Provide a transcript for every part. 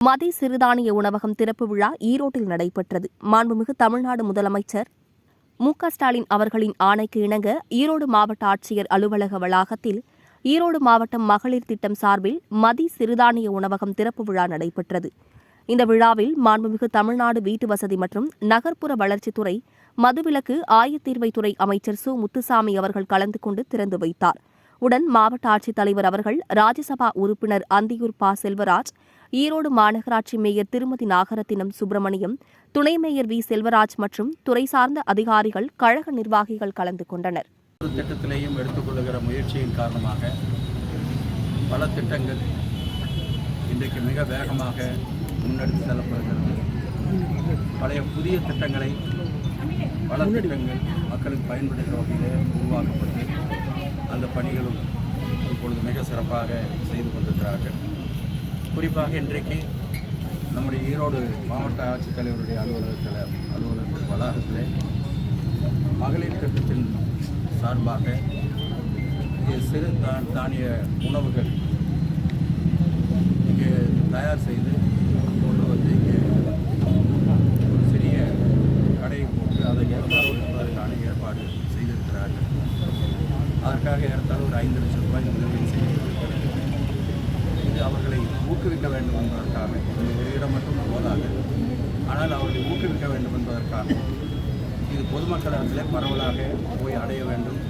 மதி சிறுதானிய உணவகம் திறப்பு விழா ஈரோட்டில் நடைபெற்றது. மாண்புமிகு தமிழ்நாடு முதலமைச்சர் மு.க.ஸ்டாலின் அவர்களின் ஆணைக்கு இணங்க ஈரோடு மாவட்ட ஆட்சியர் அலுவலக வளாகத்தில் ஈரோடு மாவட்டம் மகளிர் திட்டம் சார்பில் மதி சிறுதானிய உணவகம் திறப்பு விழா நடைபெற்றது. இந்த விழாவில் மாண்புமிகு தமிழ்நாடு வீட்டு வசதி மற்றும் நகர்ப்புற வளர்ச்சித்துறை மதுவிலக்கு ஆயத்தீர்வைத்துறை அமைச்சர் சு. முத்துசாமி அவர்கள் கலந்து கொண்டு திறந்து வைத்தார். உடன் மாவட்ட ஆட்சித்தலைவர் அவர்கள், ராஜ்யசபா உறுப்பினர் அந்தியூர் ப. செல்வராஜ், ஈரோடு மாநகராட்சி மேயர் திருமதி நாகரத்தினம் சுப்பிரமணியம், துணை மேயர் வி. செல்வராஜ் மற்றும் துறை சார்ந்த அதிகாரிகள், கழக நிர்வாகிகள் கலந்து கொண்டனர். திட்டத்திலேயும் எடுத்துக்கொள்ளுகிற முயற்சியின் காரணமாக பல திட்டங்கள் இன்றைக்கு மிக வேகமாக முன்னெடுத்து செல்லப்படுகிறது. பழைய புதிய திட்டங்களை பல திட்டங்கள் மக்களுக்கு பயன்படுகிற வகையிலே உருவாக்கப்பட்டு அந்த பணிகளும் இப்பொழுது மிக சிறப்பாக செய்து கொண்டிருக்கிறார்கள். குறிப்பாக இன்றைக்கு நம்முடைய ஈரோடு மாவட்ட ஆட்சித்தலைவருடைய அலுவலகத்தில் வளாகத்திலே மகளிர் திட்டத்தின் சார்பாக சிறு தானிய உணவுகள் இங்கே தயார் செய்து கொண்டு வந்து இங்கே ஒரு சிறிய கடை போட்டு அதை ஏற்படுவதற்கான ஏற்பாடு செய்திருக்கிறார்கள். அதற்காக ஏறத்தாழ ஒரு 5 லட்சம் ரூபாய் முதலீடு செய்திருக்கிறார்கள். இது அவர்களை ஊக்குவிக்க வேண்டும் என்பதற்காக, இந்த ஒரு இடம் மட்டும் போதாது, ஆனால் அவர்களை ஊக்குவிக்க வேண்டும் என்பதற்காக, இது பொதுமக்களிடத்திலே பரவலாக போய் அடைய வேண்டும்,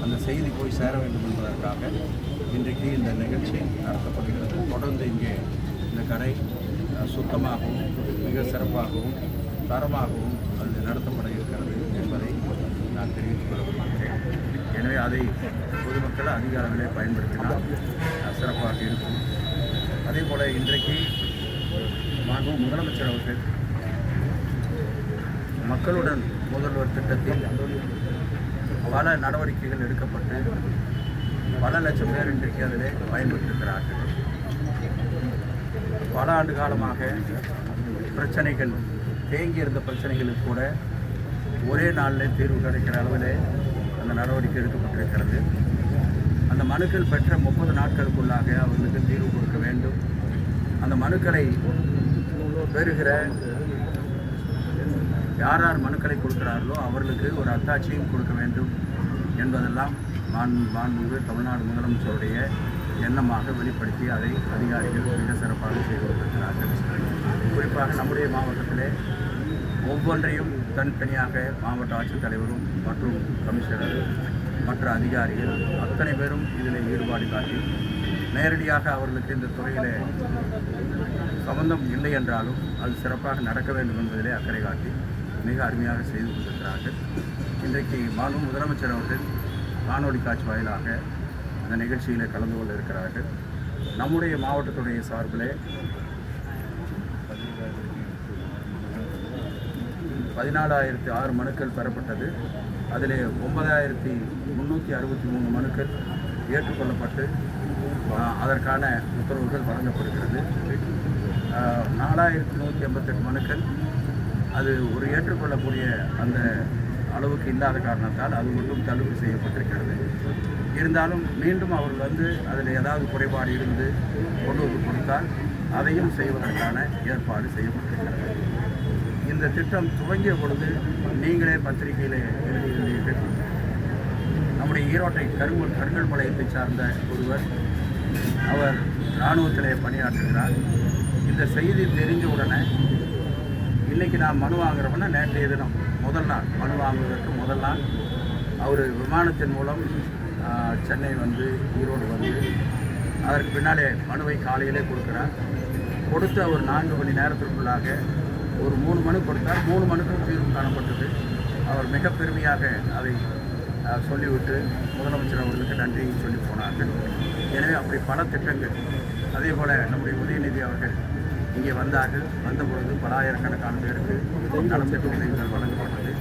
அந்த செய்தி போய் சேர வேண்டும் என்பதற்காக இன்றைக்கு இந்த நிகழ்ச்சி நடத்தப்படுகிறது. தொடர்ந்து இங்கே இந்த கடை சுத்தமாகவும் மிக சிறப்பாகவும் தரமாகவும் அது நடத்தப்பட இருக்கிறது என்பதை நான் தெரிவித்துக் கொள்ள விரும்புகிறேன். எனவே அதை பொதுமக்கள் அதிக அளவிலே பயன்படுத்தினால் சிறப்பாக இருக்கும். அதே போல் இன்றைக்கு முதலமைச்சர் அவர்கள் மக்களுடன் முதல்வர் திட்டத்தில் பல நடவடிக்கைகள் எடுக்கப்பட்டு பல லட்சம் பேர் இன்றைக்கு அதில் பயன்பெற்றிருக்கிறார்கள். பல ஆண்டு காலமாக பிரச்சனைகள் தேங்கியிருந்த பிரச்சனைகளுக்கு கூட ஒரே நாளில் தீர்வு கிடைக்கிற அளவில் அந்த நடவடிக்கை எடுக்கப்பட்டிருக்கிறது. அந்த மனுக்கள் பெற்ற 30 நாட்களுக்குள்ளாக அவர்களுக்கு தீர்வு கொடுக்க வேண்டும். அந்த மனுக்களை பெறுகிற யார் மனுக்களை கொடுக்கிறார்களோ அவர்களுக்கு ஒரு அத்தாட்சியும் கொடுக்க வேண்டும் என்பதெல்லாம் மாண்புமிகு தமிழ்நாடு முதலமைச்சருடைய எண்ணமாக வெளிப்படுத்தி அதை அதிகாரிகள் மிக சிறப்பாக செய்து கொண்டிருக்கிறார்கள். குறிப்பாக நம்முடைய மாவட்டத்திலே ஒவ்வொன்றையும் தனித்தனியாக மாவட்ட ஆட்சித்தலைவரும் மற்றும் கமிஷனர் மற்ற அதிகாரிகள் அத்தனை பேரும் இதில் ஈடுபாடு காட்டி நேரடியாக அவர்களுக்கு இந்த துறையில் சம்பந்தம் இல்லை என்றாலும் அது சிறப்பாக நடக்க வேண்டும் என்பதிலே அக்கறை காட்டி மிக அருமையாக செய்து கொண்டிருக்கிறார்கள். இன்றைக்கு முதலமைச்சர் அவர்கள் காணொலி காட்சி வாயிலாக அந்த நிகழ்ச்சியில் கலந்து கொள்ள இருக்கிறார்கள். நம்முடைய மாவட்டத்துடைய சார்பில் 14,006 மனுக்கள் பெறப்பட்டது. அதில் 9,363 மனுக்கள் ஏற்றுக்கொள்ளப்பட்டு அதற்கான உத்தரவுகள் வழங்கப்படுகிறது. 4,188 மனுக்கள் அது ஒரு ஏற்றுக்கொள்ளக்கூடிய அந்த அளவுக்கு இல்லாத காரணத்தால் அது மட்டும் தள்ளுபடி செய்யப்பட்டிருக்கிறது. இருந்தாலும் மீண்டும் அவர்கள் அதில் ஏதாவது குறைபாடு இருந்து கொண்டு வந்து கொடுத்தால் அதையும் செய்வதற்கான ஏற்பாடு செய்யப்பட்டிருக்கிறது. இந்த திட்டம் துவங்கிய பொழுது நீங்களே பத்திரிகையில் எழுதியிருந்தீர்கள். நம்முடைய ஈரோட்டை கருங்கல்பாளையத்தை சார்ந்த ஒருவர், அவர் இராணுவத்திலே பணியாற்றுகிறார். இந்த செய்தி தெரிஞ்ச உடனே இன்றைக்கி நான் மனு வாங்குறோம்னா நேற்றைய தினம் முதல் நாள் மனு வாங்குவதற்கு முதல் நாள் அவர் விமானத்தின் மூலம் சென்னை ஈரோடு அதற்கு பின்னாலே மனுவை காலையிலே கொடுக்குறார். கொடுத்து அவர் 4 மணி நேரத்திற்குள்ளாக ஒரு 3 மனு கொடுத்தார். 3 மனுக்கும் தீர்வு காணப்பட்டது. அவர் மிக பெருமையாக அதை சொல்லிவிட்டு முதலமைச்சர் அவர்களுக்கு நன்றியை சொல்லி போனார்கள். எனவே அப்படி பல திட்டங்கள், அதே போல் நம்முடைய உதயநிதி அவர்கள் இங்கே வந்தார்கள். வந்தபொழுது பல ஆயிரக்கணக்கான பேருக்கு நலத்திட்ட உதவிகள் வழங்கப்பட்டது.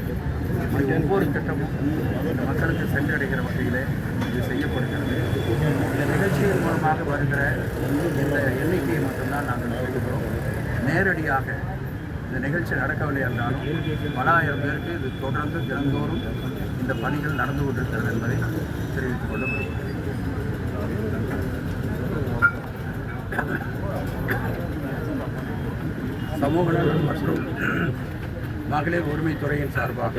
இப்படி ஒவ்வொரு திட்டமும் மக்களுக்கு சென்றடைகிற வகையில் இது செய்யப்படுகிறது. இந்த நிகழ்ச்சியின் மூலமாக வருகிற இந்த எண்ணிக்கையை மட்டும்தான் நாங்கள் சொல்லுகிறோம். நேரடியாக இந்த நிகழ்ச்சி நடக்கவில்லை என்றாலும் பல ஆயிரம் பேருக்கு இது தொடர்ந்து தினந்தோறும் இந்த பணிகள் நடந்து கொண்டிருக்கிறது என்பதை தெரிவித்துக் கொள்ள விரும்புகிறேன். சமூக நலன் மற்றும் மகளிர் உரிமைத்துறையின் சார்பாக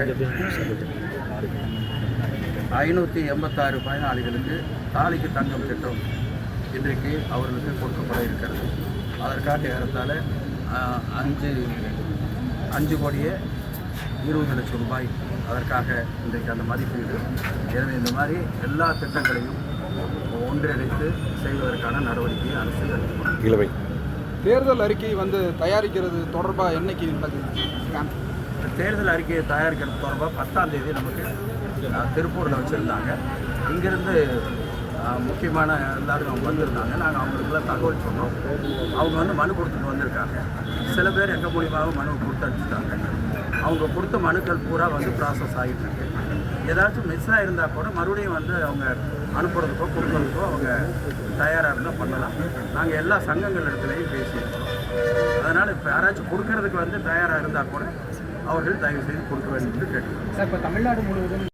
586 பயனாளிகளுக்கு தாலிக்கு தங்கம் திட்டம் இன்றைக்கு அவர்களுக்கு கொடுக்கப்பட இருக்கிறது. அதற்காக ஏறத்தாழ 5 கோடியே 20 லட்சம் ரூபாய் அதற்காக இன்றைக்கு அந்த மதிப்பீடு. எனவே இந்த மாதிரி எல்லா திட்டங்களையும் ஒன்றிணைத்து செய்வதற்கான நடவடிக்கையை அரசு எடுத்துக்கொள்ளும். தேர்தல் அறிக்கை தயாரிக்கிறது தொடர்பாக என்னைக்கு நடக்குது? தேர்தல் அறிக்கையை தயாரிக்கிறது தொடர்பாக 10ஆம் தேதி நமக்கு திருப்பூரில் வச்சுருந்தாங்க. இங்கேருந்து முக்கியமான எல்லாரும் அவங்க வந்திருந்தாங்க. நாங்கள் அவங்களுக்குலாம் தகவல் சொன்னோம். அவங்க மனு கொடுத்துட்டு வந்திருக்காங்க. சில பேர் எங்கள் மூலியமாக மனு கொடுத்து அனுப்பிச்சிட்டாங்க. அவங்க கொடுத்த மனுக்கள் பூரா ப்ராசஸ் ஆகிட்டு இருக்கு. ஏதாச்சும் மிஸ் ஆகிருந்தால் கூட மறுபடியும் அவங்க அனுப்புறதுக்கோ கொடுக்குறதுக்கோ அவங்க தயாராக இருந்தால் பண்ணலாம். நாங்கள் எல்லா சங்கங்கள் இடத்துலையும் பேசியிருக்கோம். அதனால் இப்போ யாராச்சும் கொடுக்கறதுக்கு தயாராக இருந்தால் கூட அவர்கள் தயவு செய்து கொடுக்க வேண்டும் என்று கேட்டுக்கிறோம். சார், இப்போ தமிழ்நாடு முழுவதும்